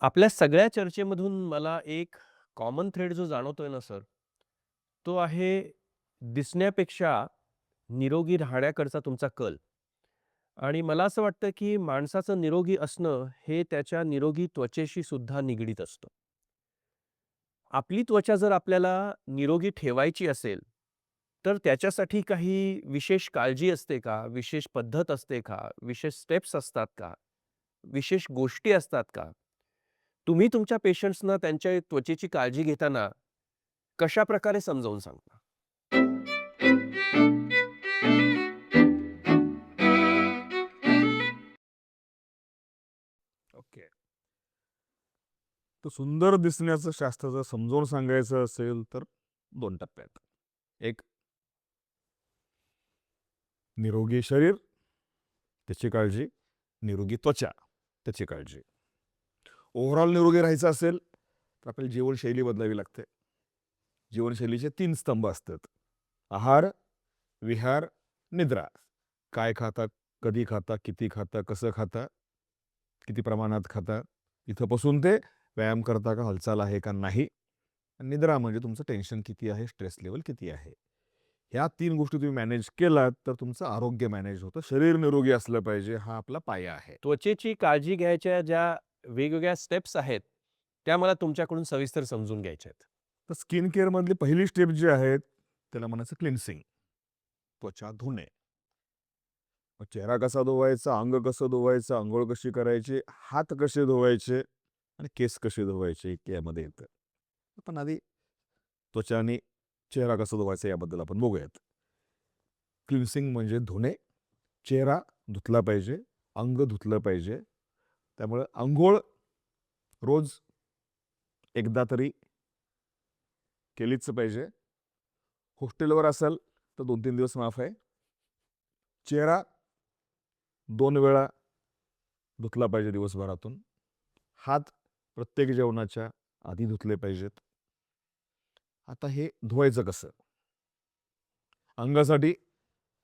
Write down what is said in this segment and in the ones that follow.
आपल्या सगळ्या चर्चेमधून मला एक कॉमन थ्रेड जो जाणवतोय ना सर, तो आहे दिसण्यापेक्षा निरोगी राहण्याकडचा तुमचा कल. आणि मला असं वाटतं, की माणसाचं निरोगी असणं हे त्याच्या निरोगी त्वचेशी सुद्धा निगडीत असतं. आपली त्वचा जर आपल्याला निरोगी ठेवायची असेल, तर त्याच्यासाठी काही विशेष काळजी असते का? विशेष पद्धत असते का? विशेष स्टेप्स असतात का? विशेष गोष्टी असतात का? तुम्ही तुमच्या पेशंट्सना त्यांच्या त्वचेची काळजी घेताना कशाप्रकारे समजावून सांगता? ओके. तर सुंदर दिसण्याचं शास्त्र जर समजावून सांगायचं असेल तर 2 टप्प्यात. एक निरोगी शरीर, त्याची काळजी. निरोगी त्वचा, त्याची काळजी. ओव्हरऑल निरोगी राहायचं असेल, तर आपल्याला जीवनशैली बदलावी लागते. जीवनशैलीचे 3 स्तंभ असतात. आहार, विहार, निद्रा. काय खाता, कधी खाता, किती खाता, कसं खाता, किती प्रमाणात खाता. इथपासून ते व्यायाम करता का, हालचाल आहे का नाही. निद्रा म्हणजे तुमचं टेन्शन किती आहे, स्ट्रेस लेव्हल किती आहे. ह्या 3 गोष्टी तुम्ही मॅनेज केलात, तर तुमचं आरोग्य मॅनेज होतं. शरीर निरोगी असलं पाहिजे, हा आपला पाया आहे. त्वचेची काळजी घ्यायच्या ज्या वेगवेगळ्या स्टेप्स आहेत, त्या मला तुमच्याकडून सविस्तर समजून घ्यायच्या आहेत. तर स्किन केअरमधली पहिली स्टेप जी आहे, त्याला म्हणायचं क्लिन्सिंग. त्वचा धुणे. मग चेहरा कसा धुवायचा, अंग कसं धुवायचं, अंघोळ कशी करायची, हात कसे धुवायचे आणि केस कसे धुवायचे यामध्ये येतं. पण आधी त्वचा आणि चेहरा कसा धुवायचा याबद्दल आपण बघूयात. क्लिन्सिंग म्हणजे धुणे. चेहरा धुतला पाहिजे, अंग धुतलं पाहिजे. त्यामुळे अंघोळ रोज एकदा तरी केलीच पाहिजे. हॉस्टेलवर असाल तर 2-3 दिवस माफ आहे. चेहरा 2 वेळा धुतला पाहिजे दिवसभरातून. हात प्रत्येक जेवणाच्या आधी धुतले पाहिजेत. आता हे धुवायचं कसं? अंगासाठी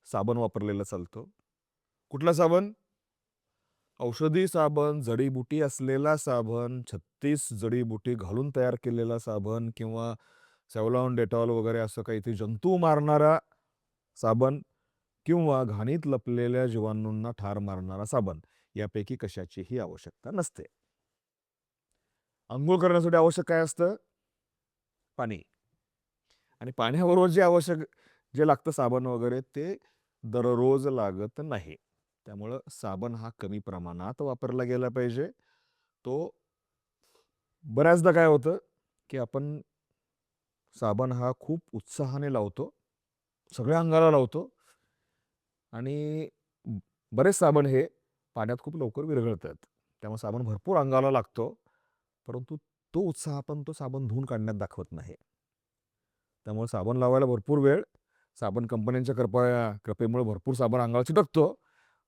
साबण वापरलेला चालतो. कुठला साबण? औषधी साबण, जडीबुटी असलेला साबण, 36 जडीबुटी घालून तयार केलेला साबण किंवा सेव्हलॉन, डेटॉल वगैरे असं काही जंतू मारणारा साबण किंवा घाणीत लपलेल्या जीवाणूंना ठार मारणारा साबण यापैकी कशाचीही आवश्यकता नसते. अंघोळ करण्यासाठी आवश्यक काय असतं? पाणी. आणि पाण्याबरोबर जे लागतं साबण वगैरे ते दररोज लागत नाही. त्यामुळं साबण हा कमी प्रमाणात वापरला गेला पाहिजे. तो बऱ्याचदा काय होतं, की आपण साबण हा खूप उत्साहाने लावतो. सगळ्या अंगाला लावतो आणि बरेच साबण हे पाण्यात खूप लवकर विरघळतात. त्यामुळे साबण भरपूर अंगाला लागतो. परंतु तो उत्साह आपण तो साबण धुवून काढण्यात दाखवत नाही. त्यामुळे साबण लावायला भरपूर वेळ, साबण कंपन्यांच्या कृपेमुळे भरपूर साबण अंगावर चिटकतो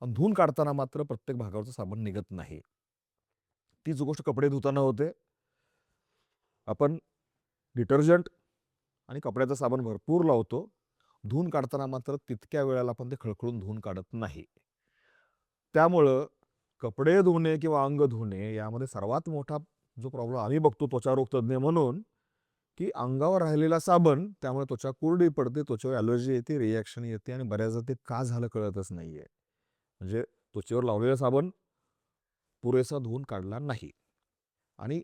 आणि धुवून काढताना मात्र प्रत्येक भागावरचं साबण निघत नाही. तीच गोष्ट कपडे धुताना होते. आपण डिटर्जंट आणि कपड्याचा साबण भरपूर लावतो. धुवून काढताना मात्र तितक्या वेळेला आपण ते खळखळून धुवून काढत नाही. त्यामुळं कपडे धुणे किंवा अंग धुणे यामध्ये सर्वात मोठा जो प्रॉब्लेम आम्ही बघतो त्वचारोग तज्ञ म्हणून, की अंगावर राहिलेला साबण त्यामुळे त्वचा कोरडी पडते, त्वचेवर ॲलर्जी येते, रिएक्शन येते आणि बऱ्याचदा ते का झालं कळतच नाहीये. म्हणजे त्वचेवर लावलेला साबण पुरेसा धुवून काढला नाही आणि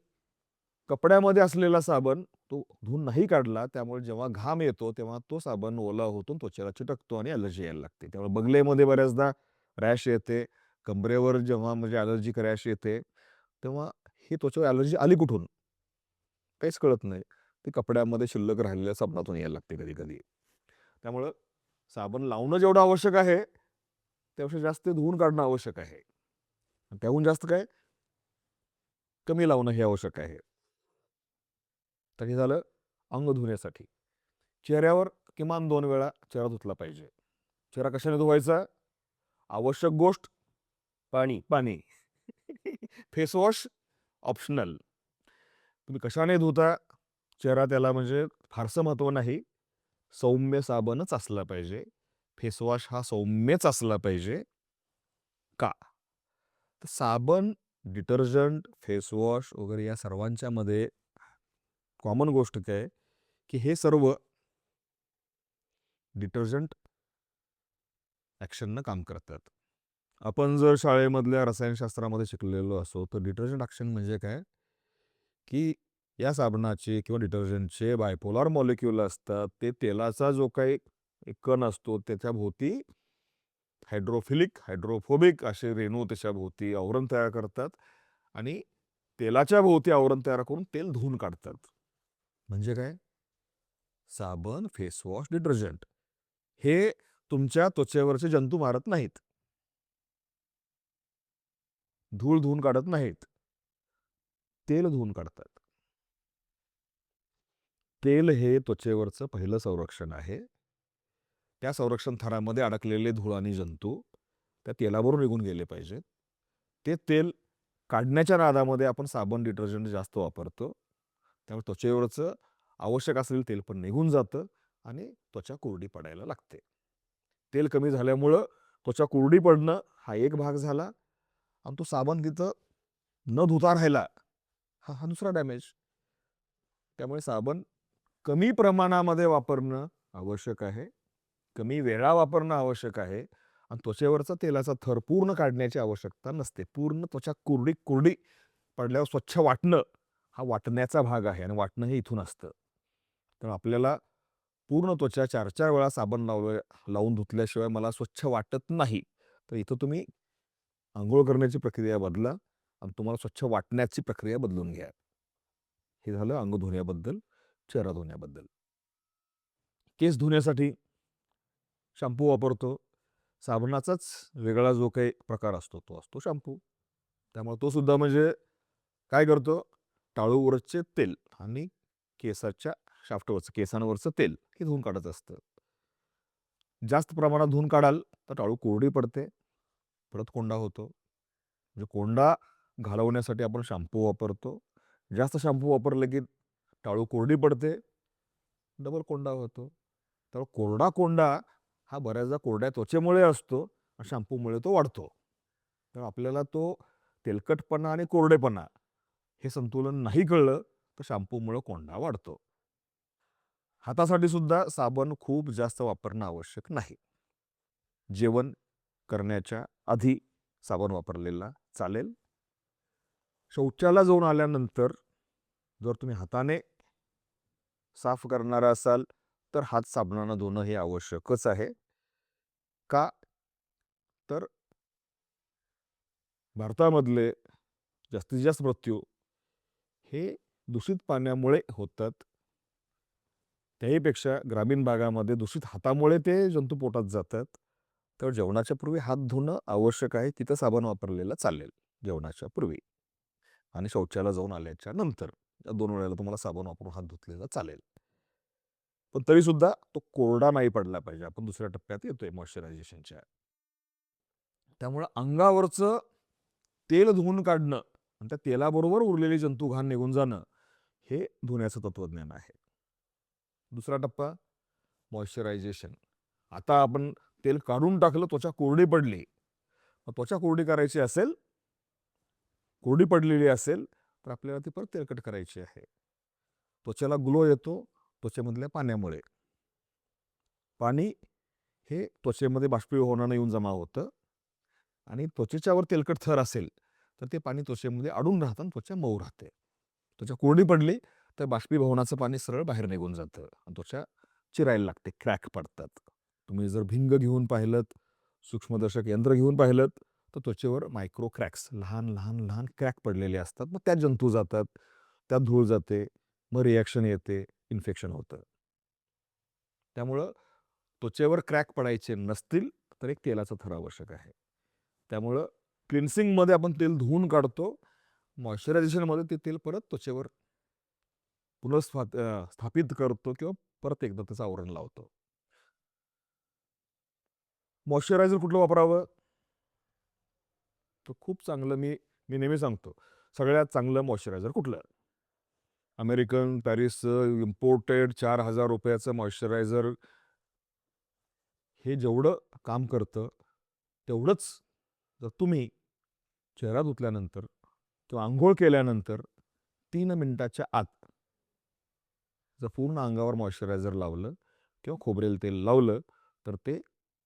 कपड्यामध्ये असलेला साबण तो धुवून नाही काढला, त्यामुळे जेव्हा घाम येतो, तेव्हा तो साबण ओला होतो, त्वचेला चिटकतो आणि ॲलर्जी यायला लागते. त्यामुळे बगलेमध्ये बऱ्याचदा रॅश येते. कंबरेवर जेव्हा म्हणजे ॲलर्जिक रॅश येते, तेव्हा ही त्वचेवर ॲलर्जी आली कुठून? काहीच कळत नाही. ती कपड्यामध्ये शिल्लक राहिलेल्या साबणातून यायला लागते कधी-कधी. त्यामुळं साबण लावणं जेवढं आवश्यक आहे, त्यापेक्षा जास्त धुवून काढणं आवश्यक आहे. त्याहून जास्त काय? कमी लावणं हे आवश्यक आहे. तर हे झालं अंग धुण्यासाठी. चेहऱ्यावर किमान 2 वेळा चेहरा धुतला पाहिजे. चेहरा कशाने धुवायचा? आवश्यक गोष्ट पाणी. पाणी. Face wash optional. तुम्ही कशाने धुता चेहरा त्याला म्हणजे फारसं महत्त्व नाही. सौम्य साबणच असला पाहिजे. फेस वॉश हा सौम्यच असला पाहिजे. का? तर साबण डिटर्जंट, फेस वॉश वगैरे या सर्वांच्या मध्ये कॉमन गोष्ट काय आहे, की हे सर्व डिटर्जंट ॲक्शननं काम करतात. आपण जर शाळेमधल्या रसायनशास्त्रामध्ये शिकलेलो असो, तर डिटर्जंट ॲक्शन म्हणजे काय, की या साबणाचे किंवा डिटर्जंटचे बायपोलार मॉलिक्यूल असतात. ते तेलाचा जो काही एक कण असतो त्याच्याभोवती हायड्रोफिलिक, हायड्रोफोबिक असे रेणू त्याच्याभोवती आवरण तयार करतात आणि तेलाच्या भोवती आवरण तयार करून तेल धुवून काढतात. म्हणजे काय? साबण, फेस वॉश, डिटर्जंट हे तुमच्या त्वचेवरचे जंतू मारत नाहीत. धूळ धुवून काढत नाहीत. तेल धुवून काढतात. तेल हे त्वचेवरचं पहिलं संरक्षण आहे. त्या संरक्षण थरामध्ये अडकलेले धूळ आणि जंतू त्या तेलाबरोबर निघून गेले पाहिजेत. ते तेल काढण्याच्या नादामध्ये आपण साबण, डिटर्जंट जास्त वापरतो. त्यामुळे त्वचेवरचं आवश्यक असलेलं तेल पण निघून जातं आणि त्वचा कोरडी पडायला लागते. तेल कमी झाल्यामुळं त्वचा कोरडी पडणं हा एक भाग झाला आणि तो साबण तिथं न धुता राहिला हा दुसरा डॅमेज. त्यामुळे साबण कमी प्रमाणामध्ये वापरणं आवश्यक आहे. कमी वेळा वापरणं आवश्यक आहे आणि त्वचेवरचा तेलाचा थर पूर्ण काढण्याची आवश्यकता नसते. पूर्ण त्वचा कोरडी कोरडी पडल्यावर स्वच्छ वाटणं हा वाटण्याचा भाग आहे आणि वाटणं हे इथून असतं. तर आपल्याला पूर्ण त्वचा 4-4 वेळा साबण लावून धुतल्याशिवाय मला स्वच्छ वाटत नाही. तर इथं तुम्ही अंघोळ करण्याची प्रक्रिया बदला आणि तुम्हाला स्वच्छ वाटण्याची प्रक्रिया बदलून घ्या. हे झालं अंग धुण्याबद्दल, चेहरा धुण्याबद्दल. केस धुण्यासाठी शॅम्पू वापरतो. साबणाचाच वेगळा जो काही प्रकार असतो तो असतो शॅम्पू. त्यामुळे तो सुद्धा म्हणजे काय करतो, टाळूवरचे तेल आणि केसाच्या शाफ्टवरचं, केसांवरचं तेल हे धुवून काढत असतं. जास्त प्रमाणात धुवून काढाल तर टाळू कोरडी पडते, परत कोंडा होतो. म्हणजे कोंडा घालवण्यासाठी आपण शॅम्पू वापरतो. जास्त शॅम्पू वापरले की टाळू कोरडी पडते, डबल कोंडा होतो. तर कोरडा कोंडा हा बऱ्याचदा कोरड्या त्वचेमुळे असतो, शॅम्पूमुळे तो वाढतो. तर आपल्याला तो तेलकटपणा आणि कोरडेपणा हे संतुलन नाही कळलं तर शॅम्पूमुळे कोंडा वाढतो. हातासाठी सुद्धा साबण खूप जास्त वापरणं आवश्यक नाही. जेवण करण्याच्या आधी साबण वापरलेला चालेल. शौचाला जाऊन आल्यानंतर जर तुम्ही हाताने साफ करणार असाल तर हात साबणानं धुणं हे आवश्यकच आहे. का? तर भारतामधले जास्तीत जास्त मृत्यू हे दूषित पाण्यामुळे होतात. त्याहीपेक्षा ग्रामीण भागामध्ये दूषित हातामुळे ते जंतू पोटात जातात. तर जेवणाच्या पूर्वी हात धुणं आवश्यक आहे. तिथं साबण वापरलेला चालेल जेवणाच्या पूर्वी आणि शौचाला जाऊन आल्याच्या नंतर. या 2 वेळेला तुम्हाला साबण वापरून हात धुतलेला चालेल. पण तरीसुद्धा तो कोरडा नाही पडला पाहिजे. आपण दुसऱ्या टप्प्यात येतोय मॉइश्चरायझेशनच्या. त्यामुळं अंगावरचं तेल धुवून काढणं आणि त्या तेलाबरोबर उरलेली जंतू घाण निघून जाणं हे धुण्याचं तत्वज्ञान आहे. दुसरा टप्पा मॉइश्चरायझेशन. आता आपण तेल काढून टाकलं, त्वचा कोरडी पडली. मग त्वचा कोरडी करायची असेल, कोरडी पडलेली असेल तर आपल्याला ती परत तेलकट करायची आहे. त्वचेला ग्लो येतो त्वचेमधल्या पाण्यामुळे. पाणी हे त्वचेमध्ये बाष्पीभवनानं येऊन जमा होतं आणि त्वचेच्या वर तेलकट थर असेल तर ते पाणी त्वचेमध्ये अडून राहतं आणि त्वचा मऊ राहते. त्वचा कोरडी पडली तर बाष्पीभवनाचं पाणी सरळ बाहेर निघून जातं आणि त्वचा चिरायला लागते, क्रॅक पडतात. तुम्ही जर भिंग घेऊन पाहिलंत, सूक्ष्मदर्शक यंत्र घेऊन पाहिलंत तर त्वचेवर मायक्रो क्रॅक्स, लहान लहान लहान क्रॅक पडलेले असतात. मग त्यात जंतू जातात, त्यात धूळ जाते, मग रिॲक्शन येते, इन्फेक्शन होतं. त्यामुळं त्वचेवर क्रॅक पडायचे नसतील तर एक तेलाचा थर आवश्यक आहे. त्यामुळं क्लिन्सिंगमध्ये आपण तेल धुवून काढतो. मॉइश्चरायझेशनमध्ये ते तेल परत त्वचेवर स्थापित करतो किंवा परत एकदा त्याचं आवरण लावतो. मॉइश्चरायझर कुठलं वापरावं? तर खूप चांगलं मी नेहमी सांगतो, सगळ्यात चांगलं मॉइश्चरायझर कुठलं? अमेरिकन, पॅरिसचं इम्पोर्टेड ₹4000 मॉइश्चरायझर हे जेवढं काम करतं, तेवढंच जर तुम्ही चेहरा धुतल्यानंतर किंवा अंघोळ केल्यानंतर 3 मिनिटाच्या आत जर पूर्ण अंगावर मॉइश्चरायझर लावलं किंवा खोबरेल तेल लावलं तर ते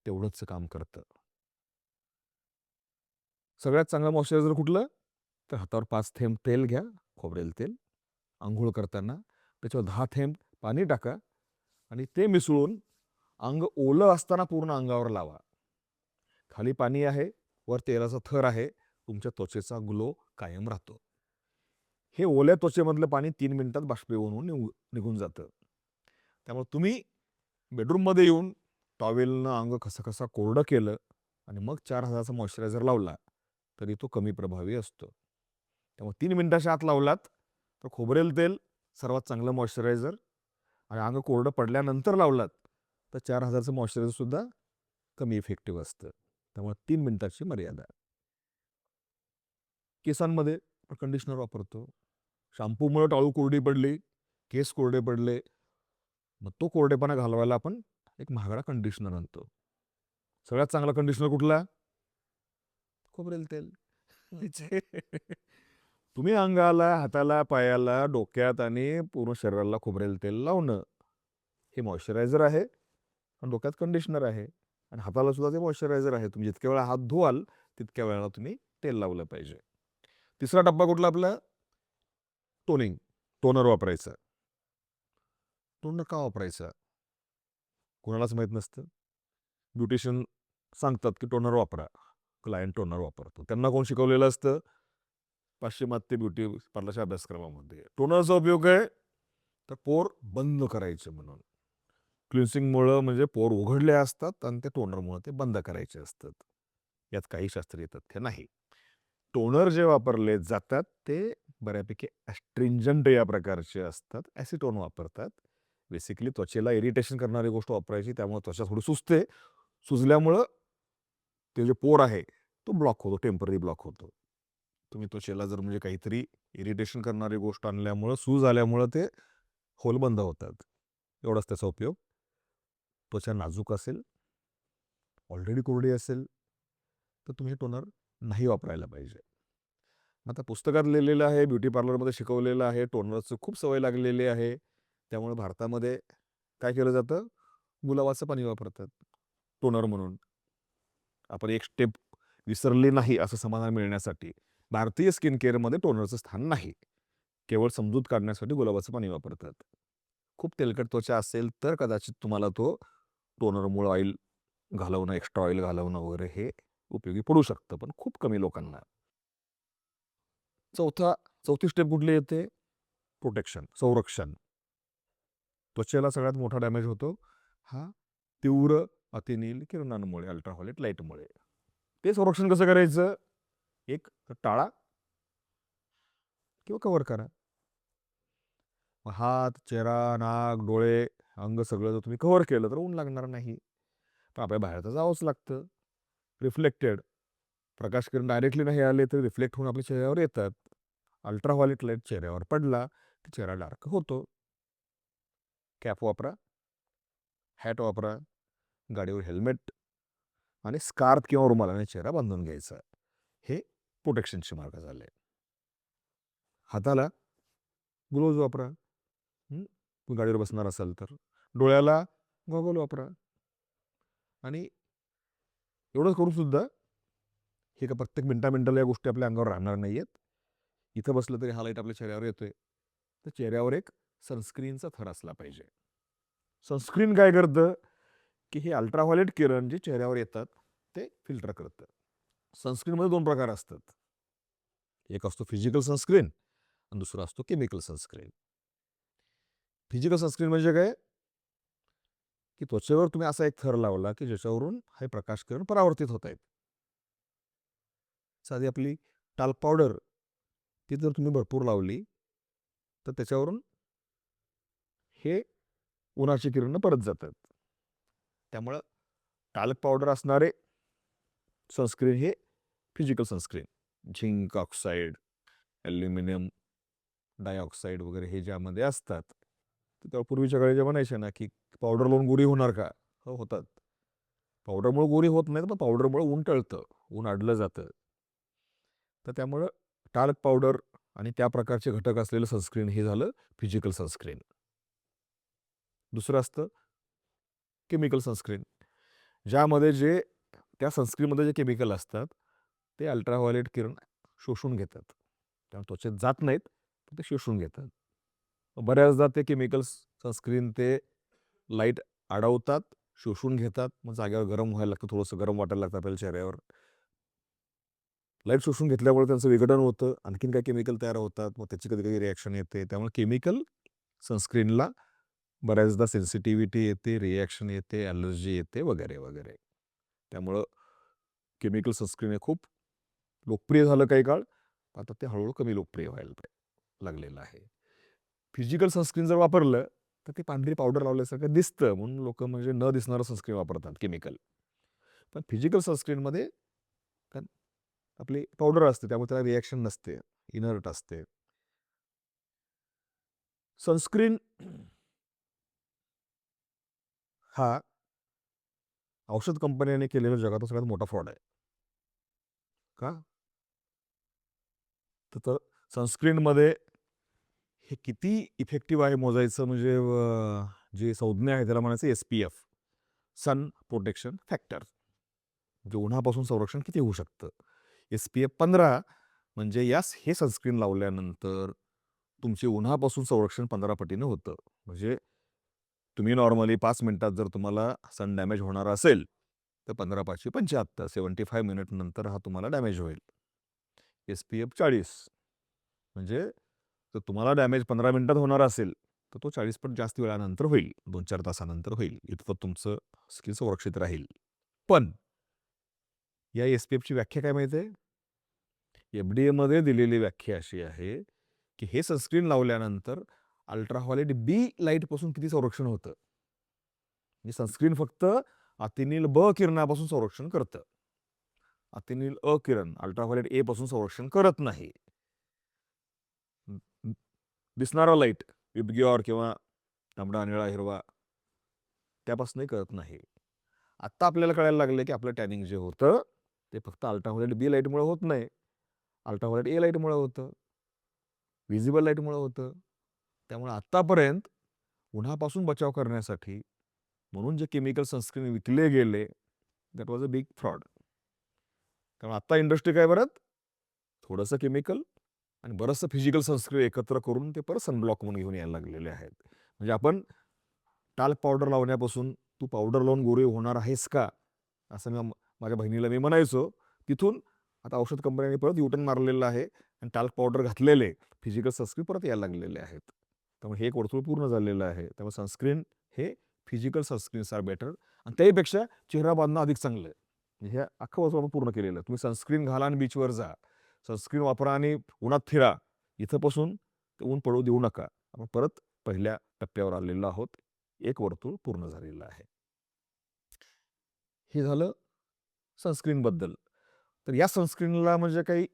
तेवढंच काम करतं. सगळ्यात चांगलं मॉइश्चरायझर कुठलं? तर हातावर 5 थेंब तेल घ्या, खोबरेल तेल. अंघोळ करताना त्याच्यावर 10 थेंब पाणी टाका आणि ते मिसळून अंग ओलं असताना पूर्ण अंगावर लावा. खाली पाणी आहे, वर तेलाचा थर आहे. तुमच्या त्वचेचा ग्लो कायम राहतो. हे ओल्या त्वचेमधलं पाणी 3 मिनिटात बाष्पीभवन होऊन निघून जातं. त्यामुळे तुम्ही बेडरूममध्ये येऊन टॉवेलनं अंग खसखसा कोरडं केलं आणि मग 4000चा मॉइश्चरायझर लावला तरी तो कमी प्रभावी असतो. त्यामुळे 3 मिनिटाच्या आत लावलात तर खोबरेल तेल सर्वात चांगलं मॉइश्चरायझर आणि अंग कोरडं पडल्यानंतर लावलात तर 4000चं मॉइश्चरायझर सुद्धा कमी इफेक्टिव्ह असतं. त्यामुळे 3 मिनिटाची मर्यादा. केसांमध्ये कंडिशनर वापरतो. शॅम्पूमुळे टाळू कोरडी पडली, केस कोरडे पडले, मग तो कोरडेपणा घालवायला आपण एक महागडा कंडिशनर आणतो. सगळ्यात चांगला कंडिशनर कुठला? खोबरेल तेल. तुम्ही अंगाला, हाताला, पायाला, डोक्यात आणि पूर्ण शरीराला खोबरेल तेल लावणं हे मॉइश्चरायझर आहे आणि डोक्यात कंडिशनर आहे आणि हाताला सुद्धा ते मॉइश्चरायझर आहे. तुम्ही जितक्या वेळा हात धुवाल तितक्या वेळेला तुम्ही तेल लावलं पाहिजे. तिसरा टप्पा कुठला आपला? टोनिंग. टोनर वापरायचा. टोनर का वापरायचा? कोणालाच माहीत नसतं. ब्युटिशियन सांगतात की टोनर वापरा. क्लायंट टोनर वापरतो. त्यांना कोण शिकवलेलं असतं? पाश्चिमात्य ब्युटी पार्लरच्या अभ्यासक्रमामध्ये. टोनरचा उपयोग आहे तर पोर बंद करायचे म्हणून. क्लिन्सिंगमुळं म्हणजे पोर उघडले असतात आणि ते टोनरमुळे ते बंद करायचे असतात. यात काही शास्त्रीय तथ्य नाही. टोनर जे वापरले जातात ते बऱ्यापैकी ॲस्ट्रिंजंट या प्रकारचे असतात. ॲसिटोन वापरतात. बेसिकली त्वचेला इरिटेशन करणारी गोष्ट वापरायची, त्यामुळे त्वचा थोडी सुजते. सुजल्यामुळं ते जे पोर आहे तो ब्लॉक होतो, टेम्पररी ब्लॉक होतो. तुम्ही त्वचेला जर म्हणजे काहीतरी इरिटेशन करणारी गोष्ट आणल्यामुळं, सूज आल्यामुळं ते होल बंद होतात. एवढाच त्याचा उपयोग. त्वचा नाजूक असेल, ऑलरेडी कोरडी असेल तर तुम्ही टोनर नाही वापरायला पाहिजे. आता पुस्तकात लिहिलेलं आहे, ब्युटी पार्लरमध्ये शिकवलेलं आहे, टोनरचं खूप सवय लागलेली आहे. त्यामुळे भारतामध्ये काय केलं जातं? गुलाबाचं पाणी वापरतात टोनर म्हणून. आपण एक स्टेप विसरले नाही असं समाधान मिळण्यासाठी भारतीय स्किन केअरमध्ये टोनरचं स्थान नाही. केवळ समजूत काढण्यासाठी गुलाबाचं पाणी वापरतात. खूप तेलकट त्वचा असेल तर कदाचित तुम्हाला तो टोनरमुळे ऑइल घालवणं, एक्स्ट्रा ऑइल घालवणं वगैरे हे उपयोगी पडू शकतं, पण खूप कमी लोकांना. चौथी स्टेप कुठली येते? प्रोटेक्शन, संरक्षण. त्वचेला सगळ्यात मोठा डॅमेज होतो हा तीव्र अतिनील किरणांमुळे, अल्ट्राव्हायोलेट लाईटमुळे. ते संरक्षण कसं करायचं? एक टाळा किंवा कव्हर करा. हात, चेहरा, नाक, डोळे, अंग सगळं जर तुम्ही कव्हर केलं तर ऊन लागणार नाही. पण आपल्या बाहेर तर जावंच लागतं. रिफ्लेक्टेड प्रकाशकिरण डायरेक्टली नाही आले तर रिफ्लेक्ट होऊन आपल्या चेहऱ्यावर येतात. अल्ट्राव्हायोलेट लाईट चेहऱ्यावर पडला की चेहरा डार्क होतो. कॅप वापरा, हॅट वापरा, गाडीवर हेल्मेट आणि स्कार्फ किंवा रुमालाने चेहरा बांधून घ्यायचा. हे प्रोटेक्शनचे मार्ग झाले. हाताला ग्लोव्ज वापरा. तुम्ही गाडीवर बसणार असाल तर. डोळ्याला गॉगल वापरा. आणि एवढं करून सुद्धा हे का प्रत्येक मिनिटाला या गोष्टी आपल्या अंगावर राहणार नाही आहेत. इथं बसलं तरी हा लाईट आपल्या चेहऱ्यावर येतोय. तर चेहऱ्यावर एक सनस्क्रीनचा थर असला पाहिजे. सनस्क्रीन काय करतं की हे अल्ट्राव्हायोलेट किरण जे चेहऱ्यावर येतात ते फिल्टर करतं. सनस्क्रीनमध्ये 2 प्रकार असतात. एक असतो फिजिकल सनस्क्रीन आणि दुसरा असतो केमिकल सनस्क्रीन. फिजिकल सनस्क्रीन म्हणजे काय? की त्वचेवर तुम्ही असा एक थर लावला की ज्याच्यावरून हे प्रकाश किरण परावर्तित होत आहेत. साधी आपली टाल्क पावडर ती जर तुम्ही भरपूर लावली तर त्याच्यावरून हे उन्हाची किरणं परत जातात. त्यामुळं टाल्क पावडर असणारे सनस्क्रीन हे physical sunscreen. Zinc oxide, aluminium dioxide वगैरे हे ज्यामध्ये असतात. तर पूर्वीच्या काळी जे म्हणायचे ना की पावडर लावून गोरी होणार का? हो, होतात. पावडरमुळे गोरी होत नाहीत, पण पावडरमुळे ऊन टळतं, ऊन अडलं जातं. तर त्यामुळं टाल्क पावडर आणि त्या प्रकारचे घटक असलेलं सनस्क्रीन हे झालं फिजिकल सनस्क्रीन. दुसरं असतं केमिकल सनस्क्रीन, ज्यामध्ये जे त्या सनस्क्रीनमध्ये जे केमिकल असतात ते अल्ट्राव्हायोलेट किरण शोषून घेतात. त्यामुळे त्वचेत जात नाहीत, पण ते शोषून घेतात. बऱ्याचदा ते केमिकल सनस्क्रीन ते लाईट अडवतात, शोषून घेतात. मग जागेवर गरम व्हायला लागतं, थोडंसं गरम वाटायला लागतं आपल्याला चेहऱ्यावर. लाईट शोषून घेतल्यामुळे त्यांचं विघटन होतं, आणखीन काही केमिकल तयार होतात, मग त्याची कधी कधी रिॲक्शन येते. त्यामुळे केमिकल सनस्क्रीनला बऱ्याचदा सेन्सिटिव्हिटी येते, रिॲक्शन येते, ॲलर्जी येते वगैरे वगैरे. त्यामुळं केमिकल सनस्क्रीन हे खूप लोकप्रिय झालं काही काळ, आता ते हळूहळू कमी लोकप्रिय व्हायला लागलेलं आहे. फिजिकल सनस्क्रीन जर वापरलं तर ती पांढरी पावडर लावल्यासारखं दिसतं, म्हणून लोक म्हणजे न दिसणारं सनस्क्रीन वापरतात केमिकल. पण फिजिकल सनस्क्रीनमध्ये आपली पावडर असते, त्यामुळे त्याला रिॲक्शन नसते, इनर्ट असते. सनस्क्रीन हा औषध कंपन्यांनी केलेला जगातला सगळ्यात मोठा फ्रॉड आहे. का? तर सनस्क्रीनमध्ये हे किती इफेक्टिव्ह आहे मोजायचं म्हणजे जी संज्ञा आहे त्याला म्हणायचं SPF, सन प्रोटेक्शन फॅक्टर. म्हणजे उन्हापासून संरक्षण किती होऊ शकतं. SPF 15 म्हणजे हे सनस्क्रीन लावल्यानंतर तुमचे उन्हापासून संरक्षण 15 पटीनं होतं. म्हणजे तुम्ही नॉर्मली 5 मिनिटात जर तुम्हाला सन डॅमेज होणार असेल तर 15×5 = 75, 75 मिनिट नंतर हा तुम्हाला डॅमेज होईल. SPF 40 म्हणजे जर तुम्हाला डॅमेज 15 मिनिटात होणार असेल तर तो 40 पट जास्त वेळानंतर होईल, 2-4 तासानंतर होईल. इतपत तुमचं स्किन सुरक्षित राहील. पण या SPFची व्याख्या काय माहिती आहे? FDA दिलेली व्याख्या अशी आहे की हे सनस्क्रीन लावल्यानंतर अल्ट्राव्हायोलेट बी लाईटपासून किती संरक्षण होतं. म्हणजे सनस्क्रीन फक्त अतिनील ब किरणापासून संरक्षण करतं. अतिनील अ किरण अल्ट्राव्हायोलेट ए पासून संरक्षण करत नाही. दिसणारा लाईट विबग्योर किंवा तांबडा, निळा, हिरवा त्यापासूनही करत नाही. आत्ता आपल्याला कळायला लागले की आपलं टॅनिंग जे होतं ते फक्त अल्ट्राव्हायोलेट बी लाईटमुळे होत नाही, अल्ट्राव्हायोलेट ए लाईटमुळे होतं, व्हिजिबल लाईटमुळे होतं. त्यामुळे आत्तापर्यंत उन्हापासून बचाव करण्यासाठी म्हणून जे केमिकल सनस्क्रीन विकले गेले that was a big fraud. त्यामुळे आत्ता इंडस्ट्री काय परत थोडंसं केमिकल आणि बरंचसं फिजिकल सनस्क्रीन एकत्र करून ते परत सनब्लॉक म्हणून घेऊन यायला लागलेले आहेत. म्हणजे आपण टाल्क पावडर लावण्यापासून तू पावडर लावून गोरे होणार आहेस का असं माझ्या बहिणीला मी म्हणायचो. तिथून आता औषध कंपन्यांनी परत युटर्न मारलेलं आहे आणि टाल्क पावडर घातलेले फिजिकल सनस्क्रीन परत यायला लागलेले आहेत. त्यामुळे हे एक वर्तुळ पूर्ण झालेलं आहे. त्यामुळे सनस्क्रीन हे फिजिकल सनस्क्रीन्स आर बेटर आणि त्याहीपेक्षा चेहरा बांधणं अधिक चांगलं आहे. हे अख्खं वर्ष आपण पूर्ण केलेलं आहे. तुम्ही सनस्क्रीन घाला आणि बीचवर जा, सनस्क्रीन वापरा आणि उन्हात फिरा, इथंपासून ते ऊन पडू देऊ नका. आपण परत पहिल्या टप्प्यावर आलेलो आहोत. एक वर्तुळ पूर्ण झालेलं आहे. हे झालं सनस्क्रीनबद्दल. तर या सनस्क्रीनला म्हणजे काही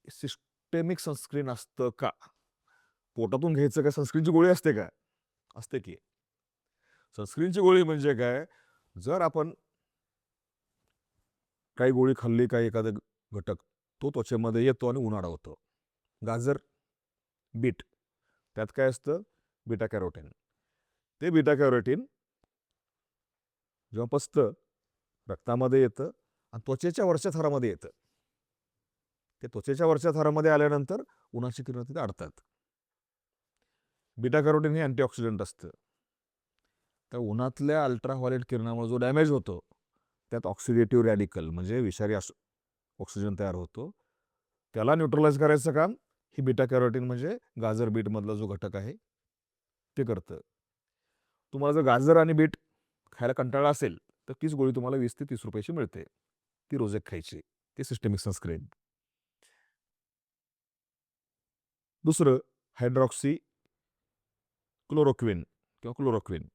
सिस्टेमिक सनस्क्रीन असतं का? पोटातून घ्यायचं का? सनस्क्रीनची गोळी असते का? असते की. सनस्क्रीनची गोळी म्हणजे काय? जर आपण काही गोळी खाल्ली, काही एखादा घटक तो त्वचेमध्ये येतो आणि ऊन अडवतो. गाजर, बीट त्यात काय असतं? Beta carotene. ते बीटा कॅरोटीन जेव्हा पचतं रक्तामध्ये येतं आणि त्वचेच्या वरच्या थरामध्ये येतं. ते त्वचेच्या वरच्या थरामध्ये आल्यानंतर उन्हाची किरणं तिथे अडतात. बीटा कॅरोटीन हे अँटीऑक्सिडंट असतं. तर उन्हातल्या अल्ट्राव्हायोलेट किरणामुळे जो डॅमेज होतो त्यात ऑक्सिडेटिव्ह रॅडिकल म्हणजे विषारी ऑक्सिजन तयार होतो. त्याला न्यूट्रलाइज करायचं काम ही बीटा कॅरोटीन म्हणजे गाजर बीट मधला जो घटक आहे ते करतं. तुम्हाला जर गाजर आणि बीट खायला कंटाळा असेल तर तीच गोळी तुम्हाला 20 ते 30 रुपयाची मिळते. ती रोज एक खायची. ती सिस्टेमिक सनस्क्रीन. दुसरं हायड्रॉक्सी क्लोरोक्विन किंवा क्लोरोक्विन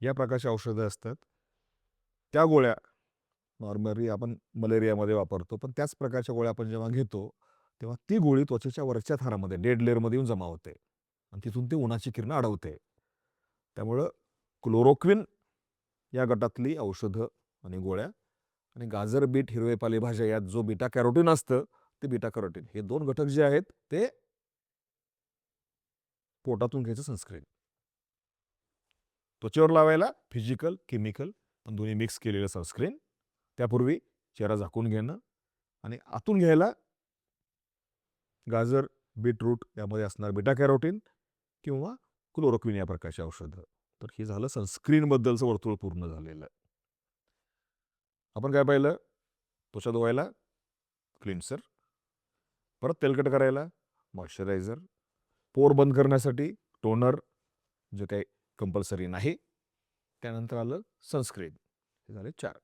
या प्रकारची औषधं असतात. त्या गोळ्या नॉर्मली आपण मलेरियामध्ये वापरतो, पण त्याच प्रकारच्या गोळ्या आपण जेव्हा घेतो तेव्हा ती गोळी त्वचेच्या वरच्या थरामध्ये डेड लेअरमध्ये येऊन जमा होते आणि तिथून ती उन्हाची किरणं अडवते. त्यामुळं क्लोरोक्विन या गटातली औषधं आणि गोळ्या आणि गाजर बीट हिरवे पालेभाज्या यात जो बीटा कॅरोटीन असतं ते बीटा कॅरोटीन. हे 2 घटक जे आहेत ते पोटातून घ्यायचं सनस्क्रीन. त्वचेवर लावायला फिजिकल, केमिकल दोन्ही मिक्स केलेलं सनस्क्रीन. त्यापूर्वी चेहरा झाकून घेणं आणि आतून घ्यायला गाजर, बीटरूट यामध्ये असणार बीटा कॅरोटीन किंवा क्लोरोक्विन या प्रकारची औषधं. तर हे झालं सनस्क्रीनबद्दलचं वर्तुळ पूर्ण झालेलं. आपण काय पाहिलं? त्वचा धुवायला क्लिन्सर, परत तेलकट करायला मॉइश्चरायझर, पोर बंद करण्यासाठी टोनर जे काही कंपल्सरी नाही. त्यानंतर आलं सनस्क्रीन. हे झाले 4.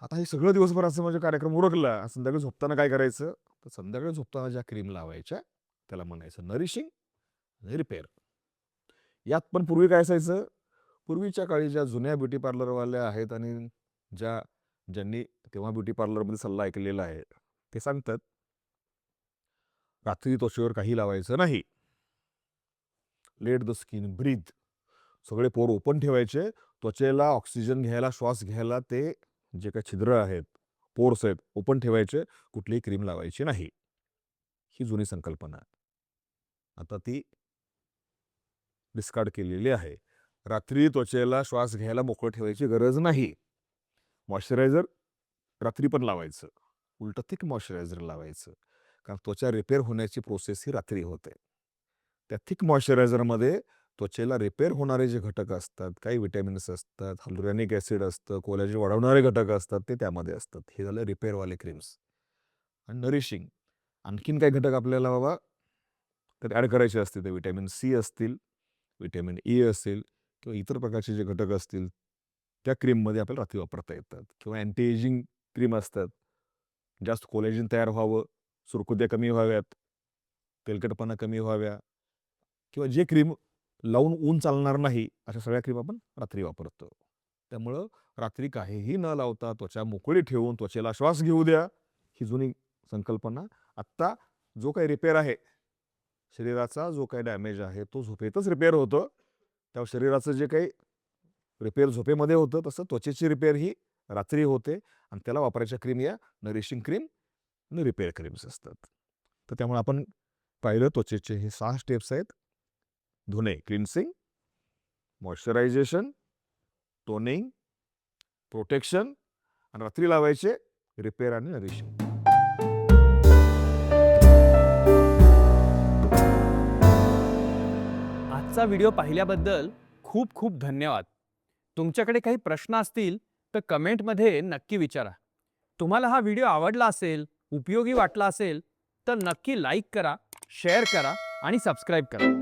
आता हे सगळं दिवसभराचं म्हणजे कार्यक्रम उरकला. संध्याकाळी झोपताना काय करायचं? तर संध्याकाळी झोपताना ज्या क्रीम लावायच्या त्याला म्हणायचं नरिशिंग आणि रिपेअर. यात पण पूर्वी काय असायचं? पूर्वीच्या काळी ज्या जुन्या ब्युटी पार्लरवाल्या आहेत आणि ज्यांनी तेव्हा ब्युटी पार्लरमध्ये सल्ला ऐकलेला आहे ते सांगतात रात्री त्वचेवर काही लावायचं नाही. Let the skin breathe. सगळे पोर ओपन ठेवायचे. त्वचेला ऑक्सिजन घ्यायला, श्वास घ्यायला ते जे काही छिद्र आहेत, पोर्स आहेत, ओपन ठेवायचे. कुठलीही क्रीम लावायची नाही. ही जुनी संकल्पना. आता ती डिस्कार्ड केलेली आहे. रात्री त्वचेला श्वास घ्यायला मोकळं ठेवायची गरज नाही. मॉइश्चरायझर रात्री पण लावायचं. उलटं थिक मॉइश्चरायझर लावायचं. कारण त्वचा रिपेअर होण्याची प्रोसेस ही रात्री होते. त्या थिक मॉइश्चरायझरमध्ये त्वचेला रिपेअर होणारे जे घटक असतात, काही विटॅमिन्स असतात, हायलुरॉनिक ॲसिड असतं, कोलॅजन वाढवणारे घटक असतात, ते त्यामध्ये असतात. हे झालं रिपेअरवाले क्रीम्स. आणि नरिशिंग. आणखीन काही घटक आपल्याला बाबा तर ॲड करायचे असतील ते विटॅमिन सी असतील, विटॅमिन ई असेल किंवा इतर प्रकारचे जे घटक असतील त्या क्रीममध्ये आपल्याला रात्री वापरता येतात. किंवा अँटी एजिंग क्रीम असतात. जास्त कोलॅजन तयार व्हावं, सुरकुत्या कमी व्हाव्यात, तेलकटपणा कमी व्हाव्या किंवा जे क्रीम लावून ऊन चालणार नाही अशा सगळ्या क्रीम आपण रात्री वापरतो. त्यामुळं रात्री काहीही न लावता त्वचा मोकळी ठेवून त्वचेला श्वास घेऊ द्या, ही जुनी संकल्पना. आत्ता जो काही रिपेअर आहे, शरीराचा जो काही डॅमेज आहे तो झोपेतच रिपेअर होतो. त्या शरीराचं जे काही रिपेअर झोपेमध्ये होतं तसं त्वचेची रिपेअर ही रात्री होते आणि त्याला वापरायच्या क्रीम या नरिशिंग क्रीम आणि रिपेअर क्रीम्स असतात. तर त्यामुळे आपण पाहिलं त्वचेचे हे 6 स्टेप्स आहेत. धुणे, क्लिन्सिंग, मॉइश्चरायझेशन, टोनिंग, प्रोटेक्शन आणि रात्री लावायचे रिपेअर आणि नरिशिंग. आजचा व्हिडिओ पाहिल्याबद्दल खूप खूप धन्यवाद. तुमच्याकडे काही प्रश्न असतील तर कमेंटमध्ये नक्की विचारा. तुम्हाला हा व्हिडिओ आवडला असेल, उपयोगी वाटला असेल तर नक्की लाईक करा, शेअर करा आणि सबस्क्राईब करा.